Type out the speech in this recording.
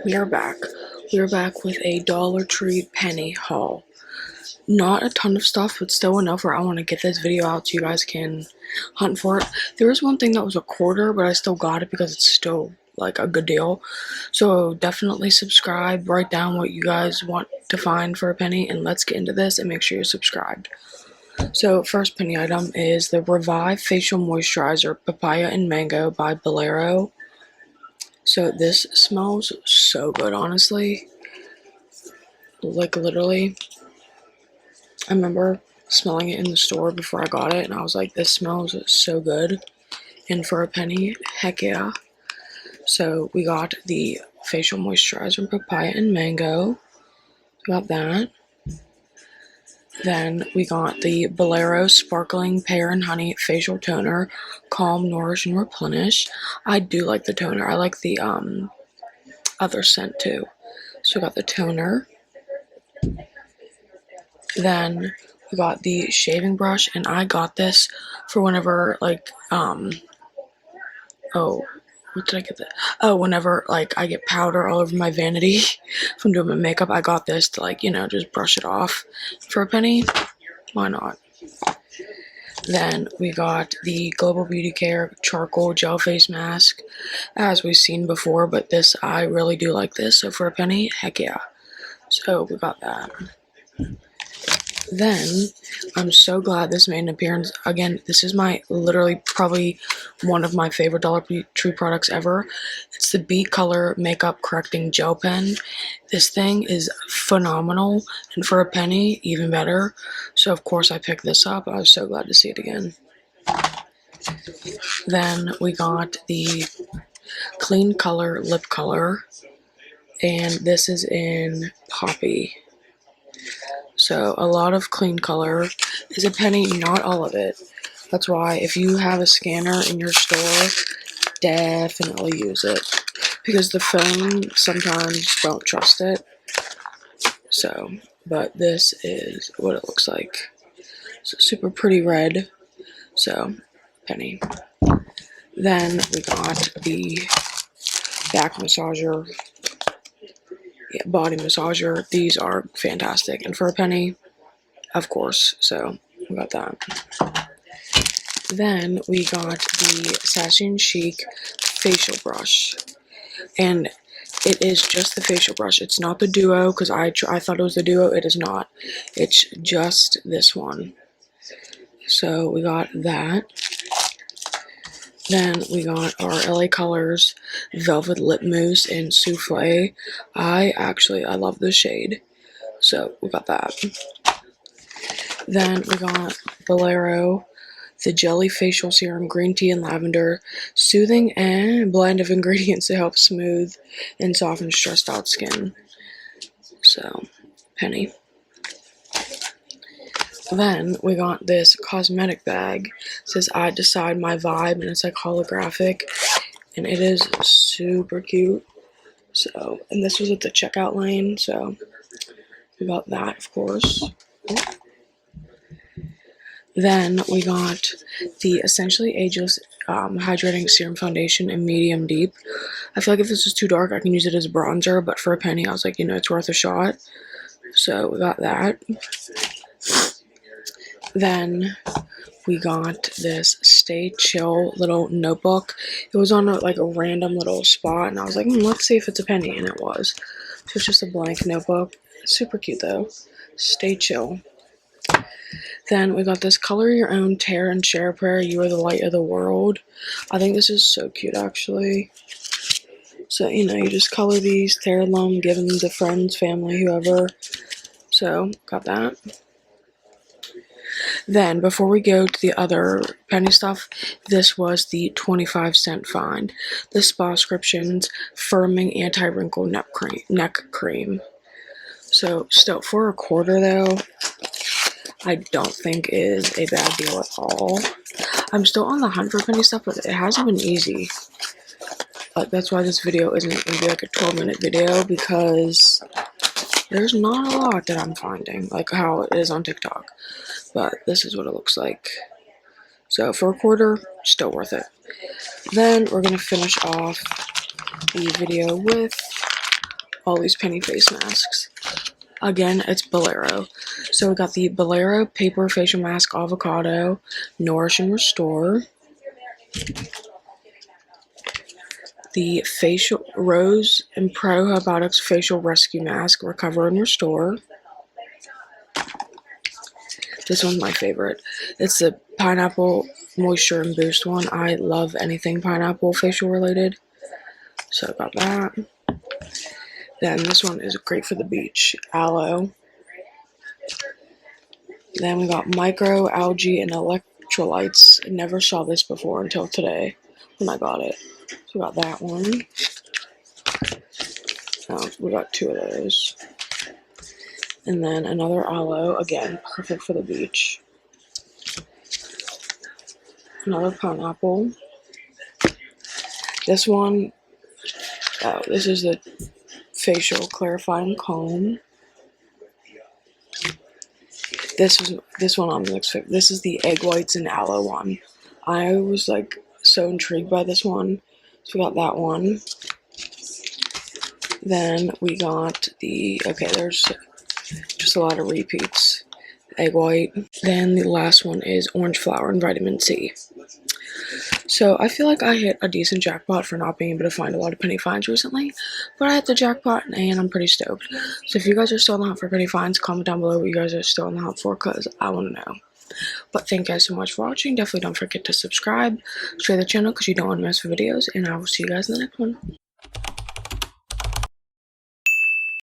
We are back. We are back with a Dollar Tree penny haul. Not a ton of stuff, but still enough where I want to get this video out so you guys can hunt for it. There was one thing that was a quarter, but I still got it because it's still like a good deal. So definitely subscribe, write down what you guys want to find for a penny, and let's get into this and make sure you're subscribed. So first penny item is the Revive Facial Moisturizer Papaya and Mango by Bolero. So this smells so good, honestly. Like literally, I remember smelling it in the store before I got it, and I was like, this smells so good. And for a penny, heck yeah. So we got the facial moisturizer Papaya and Mango. Got that. Then we got the Bolero Sparkling Pear and Honey Facial Toner, Calm, Nourish, and Replenish. I do like the toner. I like the other scent too. So we got the toner. Then we got the shaving brush, and I got this for whenever what did I get that? Oh, whenever like I get powder all over my vanity from doing my makeup, I got this to just brush it off for a penny. Why not? Then we got the Global Beauty Care Charcoal Gel Face Mask, as we've seen before, but this, I really do like this, so for a penny, heck yeah. So we got that. Then, I'm so glad this made an appearance. Again, this is literally probably one of my favorite Dollar Tree products ever. It's the Beat Color Makeup Correcting Gel Pen. This thing is phenomenal, and for a penny, even better. So, of course, I picked this up. I was so glad to see it again. Then, we got the Clean Color Lip Color, and this is in Poppy. So a lot of clean color is a penny, not all of it. That's why if you have a scanner in your store, definitely use it. Because the phone sometimes don't trust it. So, but this is what it looks like. So super pretty red. So, penny. Then we got the back massager. Yeah, body massager. These are fantastic, and for a penny, of course. So we got that. Then we got the Sassy & Chic facial brush, and it is just the facial brush. It's not the duo, because I thought it was the duo. It is not. It's just this one. So we got that. Then we got our LA Colors Velvet Lip Mousse in Souffle. I love the shade. So we got that. Then we got Bolero, the Jelly Facial Serum, Green Tea and Lavender, soothing and blend of ingredients to help smooth and soften stressed out skin. So, penny. Then we got this cosmetic bag. It says I Decide My Vibe, and it's like holographic, and it is super cute. So, and this was at the checkout lane, so we got that, of course. Then we got the Essentially Ageless Hydrating Serum Foundation in Medium Deep. I feel like if this is too dark, I can use it as bronzer, but for a penny, I was like, it's worth a shot. So we got that. Then we got this Stay Chill little notebook. It was on a random little spot, and I was like, let's see if it's a penny, and it was. So it's just a blank notebook. Super cute though. Stay Chill. Then we got this Color Your Own Tear and Share Prayer, You Are the Light of the World. I think this is so cute, actually. So, you just color these, tear them, give them to friends, family, whoever. So, got that. Then, before we go to the other penny stuff, this was the 25-cent find. The Spa-scriptions Firming Anti-Wrinkle Neck Cream. So, still, for a quarter, though, I don't think is a bad deal at all. I'm still on the hunt for penny stuff, but it hasn't been easy. That's why this video isn't going to be like a 12-minute video, because there's not a lot that I'm finding, like how it is on TikTok. But this is what it looks like. So for a quarter, still worth it. Then we're going to finish off the video with all these penny face masks. Again, it's Bolero. So we got the Bolero Paper Facial Mask Avocado, Nourish and Restore. The Facial Rose and Probiotics Facial Rescue Mask, Recover and Restore. This one's my favorite. It's the Pineapple Moisture and Boost one. I love anything pineapple facial related. So I got that. Then this one is great for the beach. Aloe. Then we got Micro Algae and Electrolytes. I never saw this before until today when I got it. So we got that one. We got 2 of those. And then another aloe, again, perfect for the beach. Another pineapple. This one, this is the facial clarifying comb. This one I'm mixed with. This is the egg whites and aloe one. I was like so intrigued by this one, so we got that one. Then we got the, there's just a lot of repeats. Egg white. Then the last one is orange flower and vitamin C. So I feel like I hit a decent jackpot for not being able to find a lot of penny finds recently, but I hit the jackpot and I'm pretty stoked. So if you guys are still on the hunt for penny finds, comment down below what you guys are still on the hunt for, because I want to know. But thank you guys so much for watching. Definitely don't forget to subscribe, share the channel because you don't want to miss videos, and I will see you guys in the next one.